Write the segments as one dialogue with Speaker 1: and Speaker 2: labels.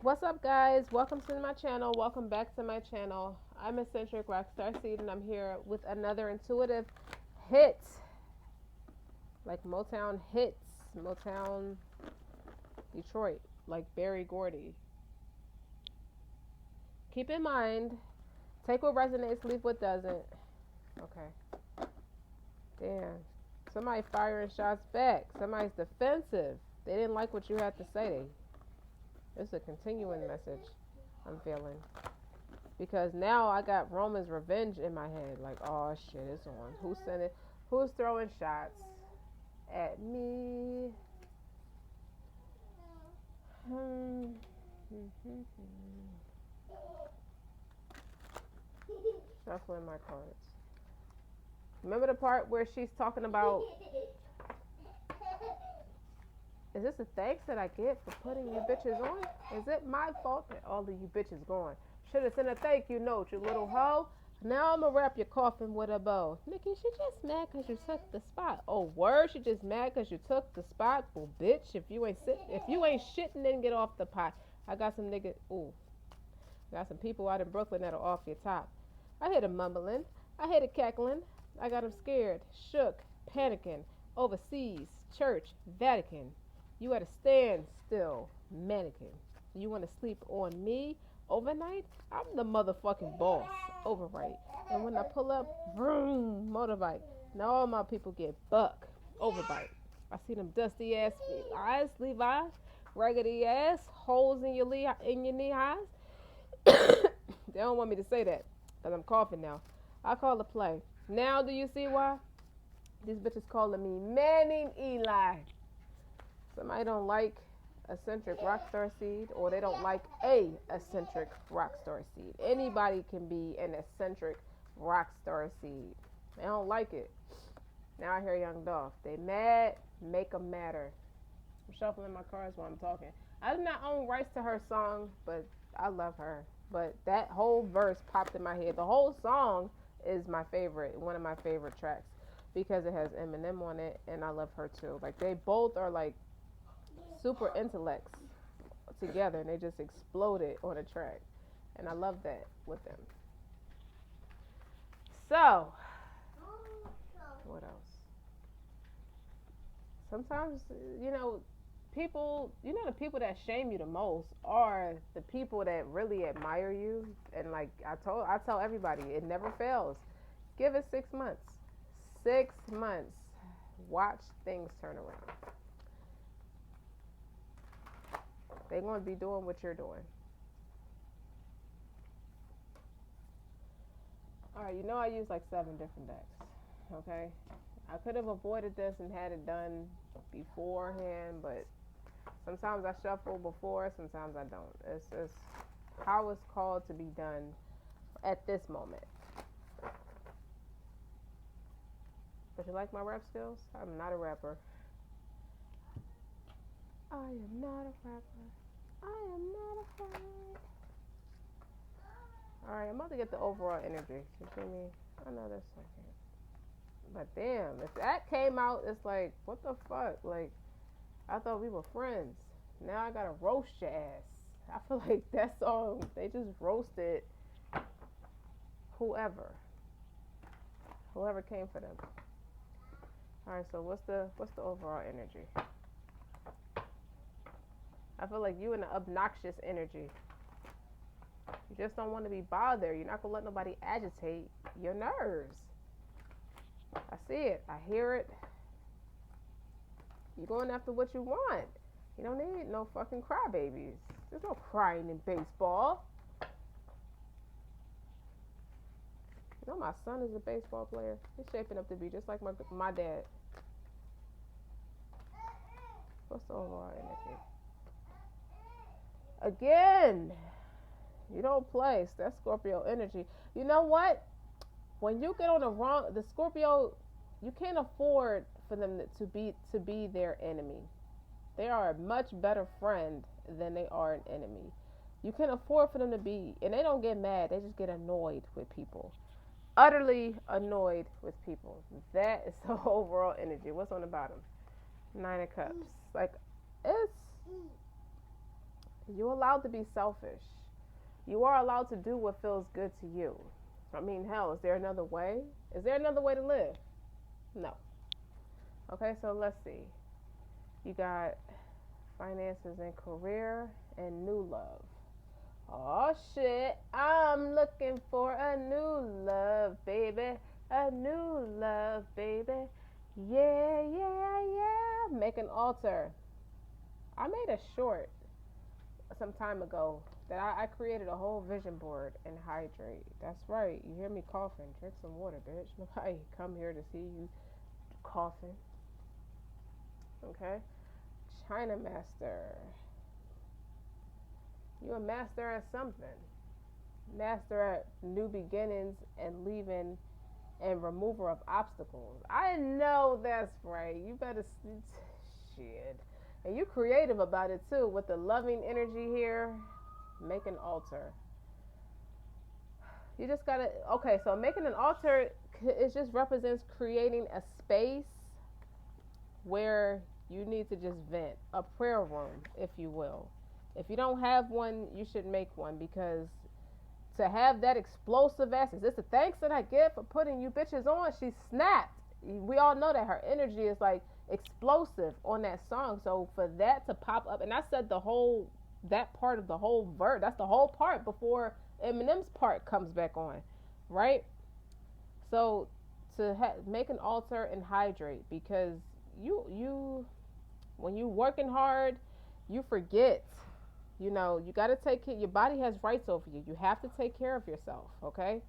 Speaker 1: What's up, guys? Welcome to my channel. Welcome back to my channel. I'm Eccentric RockStar'Seed, and I'm here with another intuitive hit, like Motown hits, Motown Detroit, like Berry Gordy. Keep in mind, take what resonates, leave what doesn't. Okay. Damn. Somebody firing shots back. Somebody's defensive. They didn't like what you had to say. It's a continuing message I'm feeling. Because now I got Roman's revenge in my head. Like, oh shit, it's on. Who's sending? Who's throwing shots at me? Shuffling my cards. Remember the part where she's talking about, is this a thanks that I get for putting you bitches on? Is it my fault that all of you bitches going? Should have sent a thank you note, you little hoe. Now I'm gonna wrap your coffin with a bow. Nikki, she just mad cause you took the spot. Oh, word, she just mad cause you took the spot. Well, bitch, if you ain't shitting, then get off the pot. I got some niggas. Ooh, I got some people out in Brooklyn that'll off your top. I hear them mumbling. I hear the cackling. I got them scared, shook, panicking. Overseas, church, Vatican. You at a standstill, mannequin. You want to sleep on me overnight? I'm the motherfucking boss, overright. And when I pull up, vroom, motorbike. Now all my people get buck, overbite. I see them dusty ass eyes, Levi, raggedy ass, holes in your knee highs. They don't want me to say that because I'm coughing now. I call the play. Now do you see why? These bitches calling me Manning Eli. Somebody don't like eccentric RockStar'Seed, or they don't like a eccentric RockStar'Seed. Anybody can be an eccentric RockStar'Seed. They don't like it. Now I hear Young Dolph. They mad, make them matter. I'm shuffling my cards while I'm talking. I do not own rights to her song, but I love her. But that whole verse popped in my head. The whole song is my favorite, one of my favorite tracks, because it has Eminem on it, and I love her too. Like, they both are like super intellects together, and they just exploded on a track, and I love that with them. So, what else? Sometimes, you know, the people that shame you the most are the people that really admire you. And like I tell everybody, it never fails. Give it 6 months. 6 months. Watch things turn around. They're going to be doing what you're doing. All right, I use like 7 different decks. Okay, I could have avoided this and had it done beforehand, but sometimes I shuffle before, sometimes I don't. It's how it's called to be done at this moment. But you like my rap skills? I'm not a rapper. I am not a rapper. I am not a rapper. Alright, I'm about to get the overall energy. You feel me? I know that's okay. But damn, if that came out, it's like, what the fuck? Like, I thought we were friends. Now I gotta roast your ass. I feel like that song, they just roasted whoever. Whoever came for them. Alright, so what's the overall energy? I feel like you in an obnoxious energy. You just don't want to be bothered. You're not gonna let nobody agitate your nerves. I see it. I hear it. You're going after what you want. You don't need no fucking crybabies. There's no crying in baseball. You know my son is a baseball player. He's shaping up to be just like my dad. What's the overall energy? Again, you don't play. That's Scorpio energy. You know what? When you get on the Scorpio, you can't afford for them to be their enemy. They are a much better friend than they are an enemy. You can afford for them to be, and they don't get mad. They just get annoyed with people. Utterly annoyed with people. That is the overall energy. What's on the bottom? 9 of Cups. Like, it's You're allowed to be selfish. You are allowed to do what feels good to you. I mean, hell, is there another way? Is there another way to live? No. Okay, so let's see. You got finances and career and new love. Oh shit, I'm looking for a new love, baby. A new love, baby. Yeah, yeah, yeah. Make an altar. I made a short some time ago that I created a whole vision board and hydrate. That's right. You hear me coughing. Drink some water, bitch. Nobody come here to see you coughing. Okay? China master. You a master at something. Master at new beginnings and leaving and remover of obstacles. I know that's right. You better shit. And you creative about it too with the loving energy here. Make an altar. You just gotta, okay, so making an altar, it just represents creating a space where you need to just vent. A prayer room, if you will. If you don't have one, you should make one, because to have that explosive ass, is this the thanks that I get for putting you bitches on? She snapped. We all know that her energy is like explosive on that song. So for that to pop up, and I said that part of the whole verse, that's the whole part before Eminem's part comes back on, right? So to make an altar and hydrate, because you when you working hard, you forget. You know, you got to take care. Your body has rights over you. You have to take care of yourself, okay?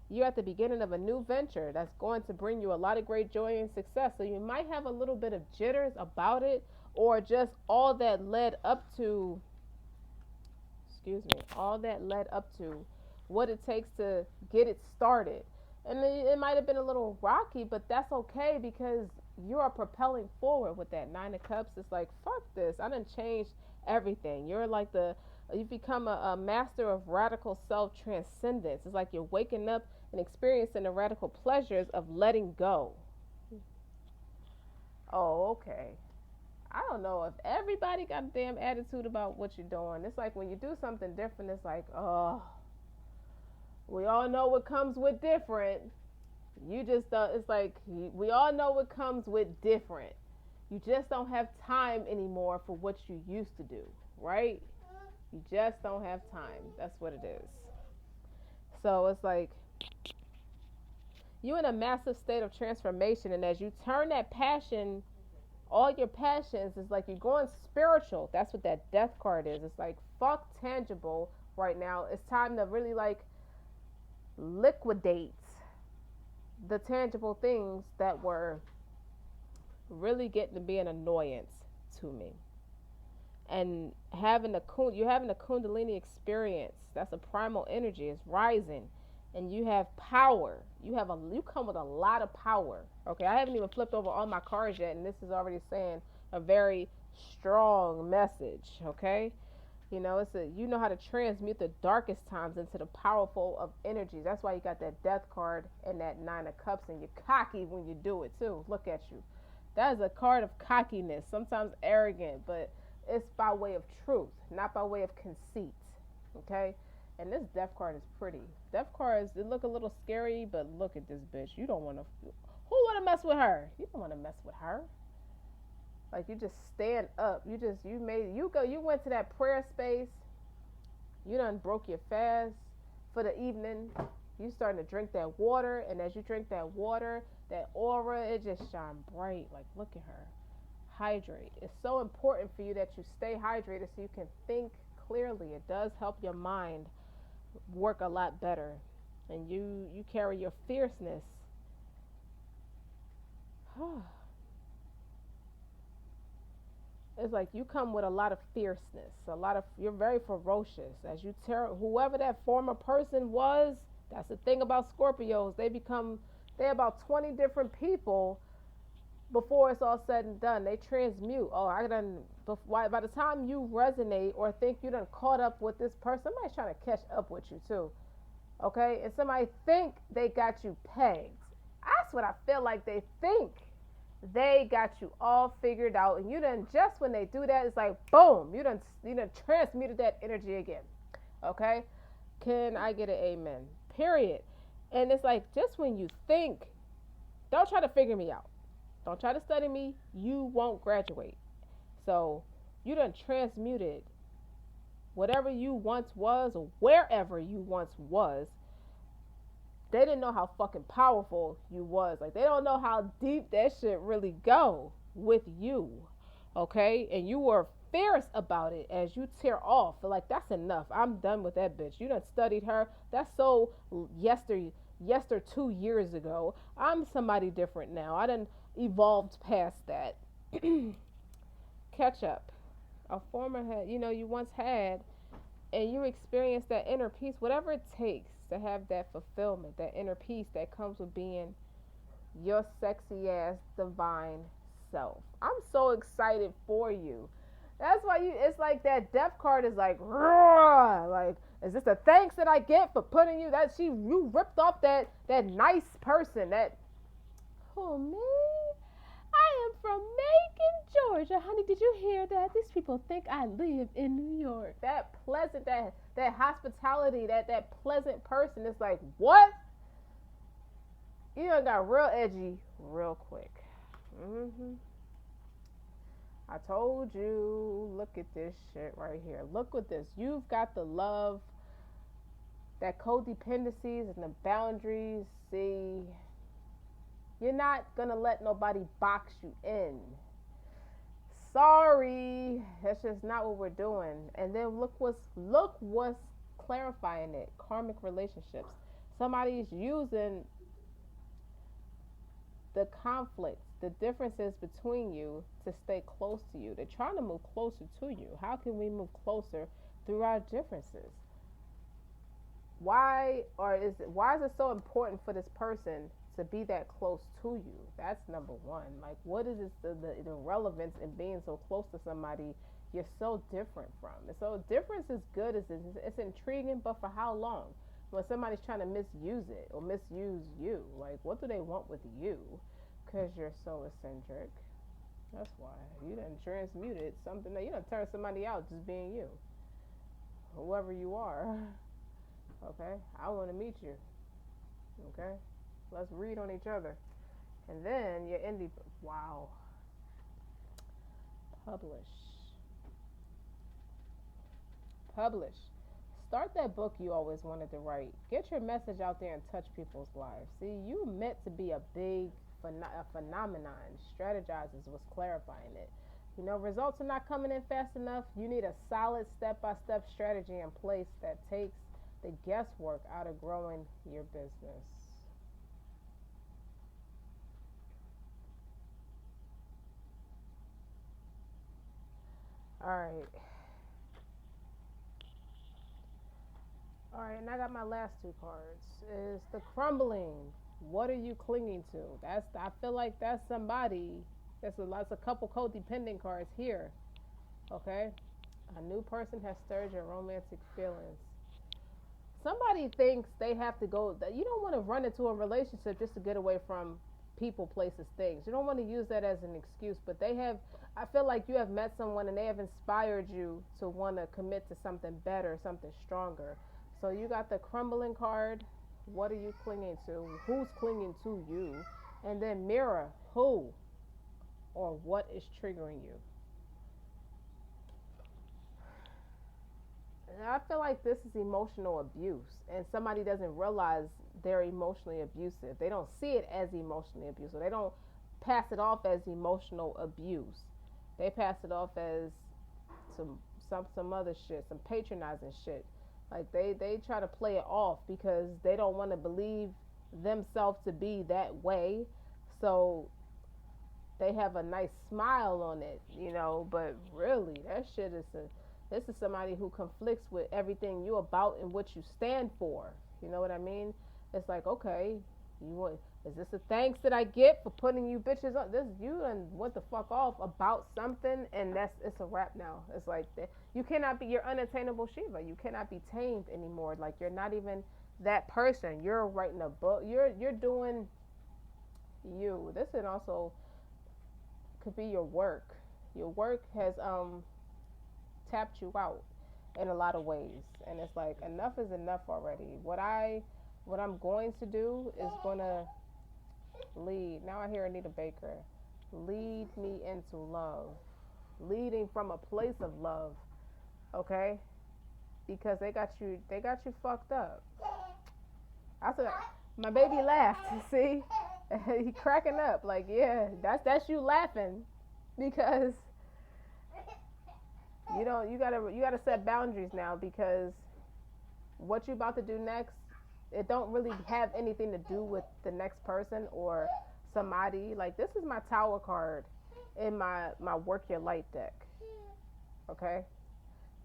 Speaker 1: You're at the beginning of a new venture that's going to bring you a lot of great joy and success. So you might have a little bit of jitters about it, or just all that led up to, what it takes to get it started. And it might have been a little rocky, but that's okay, because you are propelling forward with that Nine of Cups. It's like, fuck this. I done changed everything. You're like you've become a master of radical self-transcendence. It's like you're waking up and experiencing the radical pleasures of letting go. Oh, okay. I don't know if everybody got a damn attitude about what you're doing. It's like when you do something different, it's like, oh, we all know what comes with different. You just, it's like, we all know what comes with different. You just don't have time anymore for what you used to do, right? You just don't have time. That's what it is. So it's like you're in a massive state of transformation, and as you turn that passion, all your passions, is like you're going spiritual. That's what that death card is. It's like, fuck tangible right now. It's time to really like liquidate the tangible things that were really getting to be an annoyance to me. And you're having a kundalini experience. That's a primal energy. It's rising, and you have power. You come with a lot of power. Okay, I haven't even flipped over all my cards yet, and this is already saying a very strong message. Okay, you know, you know how to transmute the darkest times into the powerful of energies. That's why you got that death card and that Nine of Cups, and you're cocky when you do it too. Look at you. That is a card of cockiness, sometimes arrogant, but it's by way of truth, not by way of conceit. Okay? And this death card is pretty. Death cards, they look a little scary, but look at this bitch. You don't want to. Who want to mess with her? You don't want to mess with her. Like, you just stand up. You went to that prayer space. You done broke your fast for the evening. You starting to drink that water, and as you drink that water, that aura, it just shine bright. Like, look at her. Hydrate. It's so important for you that you stay hydrated so you can think clearly. It does help your mind work a lot better, and you carry your fierceness. It's like you come with a lot of fierceness, you're very ferocious. As you tear whoever that former person was. That's the thing about Scorpios. They're about 20 different people before it's all said and done. They transmute. By the time you resonate or think you done caught up with this person, somebody's trying to catch up with you too. Okay? And somebody think they got you pegged. That's what I feel like they think. They got you all figured out, and you done, just when they do that, it's like boom, you done transmuted that energy again. Okay? Can I get an amen? Period. And it's like, just when you think, don't try to figure me out. Don't try to study me. You won't graduate. So you done transmuted whatever you once was, or wherever you once was. They didn't know how fucking powerful you was. Like, they don't know how deep that shit really go with you. Okay? And you were fierce about it as you tear off. Like, that's enough. I'm done with that bitch. You done studied her. That's so yester 2 years ago. I'm somebody different now. I done evolved past that. Catch up. A former head, you once had, and you experience that inner peace, whatever it takes to have that fulfillment, that inner peace that comes with being your sexy ass divine self. I'm so excited for you. That's why it's like that death card is like, raw. Like, is this a thanks that I get for putting you, you ripped off that nice person, that, oh man, I am from Macon, Georgia. Honey, did you hear that? These people think I live in New York. That pleasant, that hospitality, that pleasant person is like, what? You done got real edgy real quick. I told you, look at this shit right here. Look at this. You've got the love, that codependencies and the boundaries. See, you're not going to let nobody box you in. Sorry, that's just not what we're doing. And then look what's clarifying it. Karmic relationships. Somebody's using the conflicts, the differences between you to stay close to you. They're trying to move closer to you. How can we move closer through our differences? Why is it so important for this person to be that close to you? That's number one. Like, what is the relevance in being so close to somebody you're so different from? And so difference is good. It's intriguing, but for how long? When somebody's trying to misuse it or misuse you, like, what do they want with you? Because you're so eccentric. That's why. You done transmuted something. You done turned somebody out just being you. Whoever you are. Okay? I want to meet you. Okay? Let's read on each other. And then your indie. Wow. Publish. Start that book you always wanted to write. Get your message out there and touch people's lives. See, you meant to be a big phenomenon. Strategize is what's clarifying it. Results are not coming in fast enough. You need a solid step-by-step strategy in place that takes the guesswork out of growing your business. All right, and I got my last two cards. Is the crumbling. What are you clinging to? I feel like that's somebody. That's a couple codependent cards here. Okay? A new person has stirred your romantic feelings. Somebody thinks they have to go. You don't want to run into a relationship just to get away from people, places, things. You don't want to use that as an excuse, but I feel like you have met someone and they have inspired you to want to commit to something better, something stronger. So you got the crumbling card. What are you clinging to? Who's clinging to you? And then mirror, who or what is triggering you? And I feel like this is emotional abuse, and somebody doesn't realize they're emotionally abusive. They don't see it as emotionally abusive. They don't pass it off as emotional abuse. They pass it off as some other shit, some patronizing shit. Like, they try to play it off because they don't want to believe themselves to be that way. So they have a nice smile on it, but really this is somebody who conflicts with everything you about and what you stand for. You know what I mean? It's like, okay, is this a thanks that I get for putting you bitches on this? You done went the fuck off about something, and it's a wrap now. It's like you cannot be, you're unattainable Shiva. You cannot be tamed anymore. Like, you're not even that person. You're writing a book. You're doing you. This is also could be your work. Your work has tapped you out in a lot of ways, and it's like enough is enough already. What I'm going to do is gonna lead. Now I hear Anita Baker. Lead me into love. Leading from a place of love, okay? Because they got you fucked up. I said my baby laughed. See, he cracking up like, yeah, that's you laughing because you gotta set boundaries now because what you about to do next, it don't really have anything to do with the next person or somebody. Like this is my tower card in my work your light deck. Okay,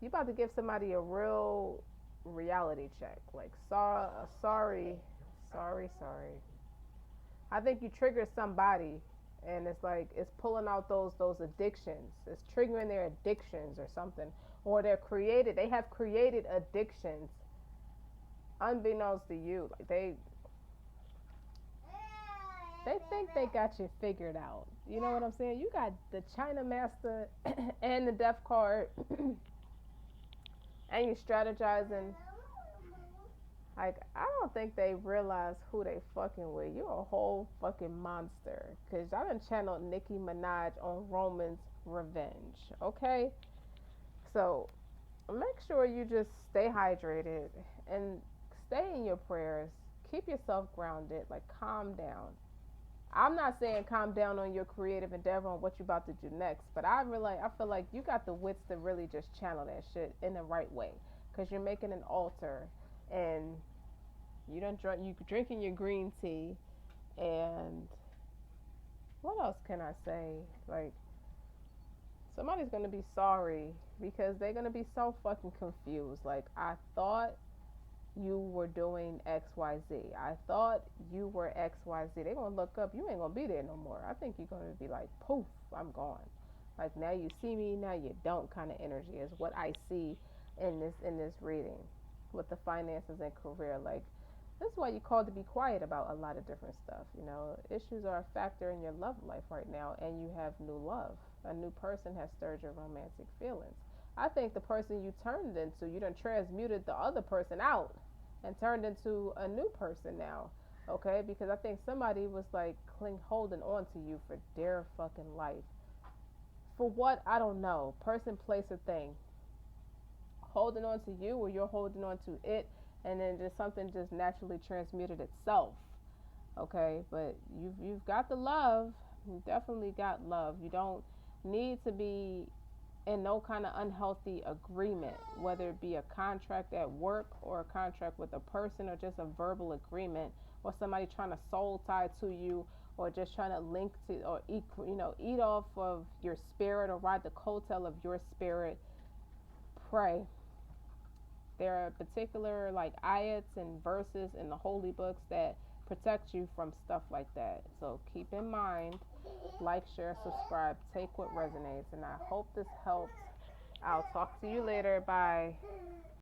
Speaker 1: you about to give somebody a real reality check. Like sorry, sorry. I think you trigger somebody, and it's like it's pulling out those addictions. It's triggering their addictions or something, or they have created addictions unbeknownst to you. Like they think they got you figured out. You know what I'm saying? You got the China Master and the Death card, and you strategizing. Like, I don't think they realize who they fucking with. You're a whole fucking monster. Because y'all done channeled Nicki Minaj on Roman's revenge. Okay? So, make sure you just stay hydrated and stay in your prayers. Keep yourself grounded. Like, calm down. I'm not saying calm down on your creative endeavor on what you're about to do next. But I feel like you got the wits to really just channel that shit in the right way. Because you're making an altar. And you drinking your green tea, and what else can I say? Like somebody's gonna be sorry because they're gonna be so fucking confused. Like I thought you were doing XYZ. I thought you were XYZ. They're gonna look up. You ain't gonna be there no more. I think you're gonna be like, poof, I'm gone. Like now you see me, now you don't kind of energy is what I see in this reading with the finances and career. Like this is why you're called to be quiet about a lot of different stuff. You know, issues are a factor in your love life right now, and you have new love. A new person has stirred your romantic feelings. I think the person you turned into, you done transmuted the other person out and turned into a new person now. Okay, because I think somebody was like holding on to you for dear fucking life. For what? I don't know. Person, place, or thing. Holding on to you, or you're holding on to it, and then just something just naturally transmuted itself. Okay, but you've got the love. You definitely got love. You don't need to be in no kind of unhealthy agreement, whether it be a contract at work or a contract with a person or just a verbal agreement or somebody trying to soul tie to you or just trying to link to or eat off of your spirit or ride the coattail of your spirit. Pray. There are particular like ayats and verses in the holy books that protect you from stuff like that. So keep in mind, like, share, subscribe, take what resonates, and I hope this helped. I'll talk to you later. Bye.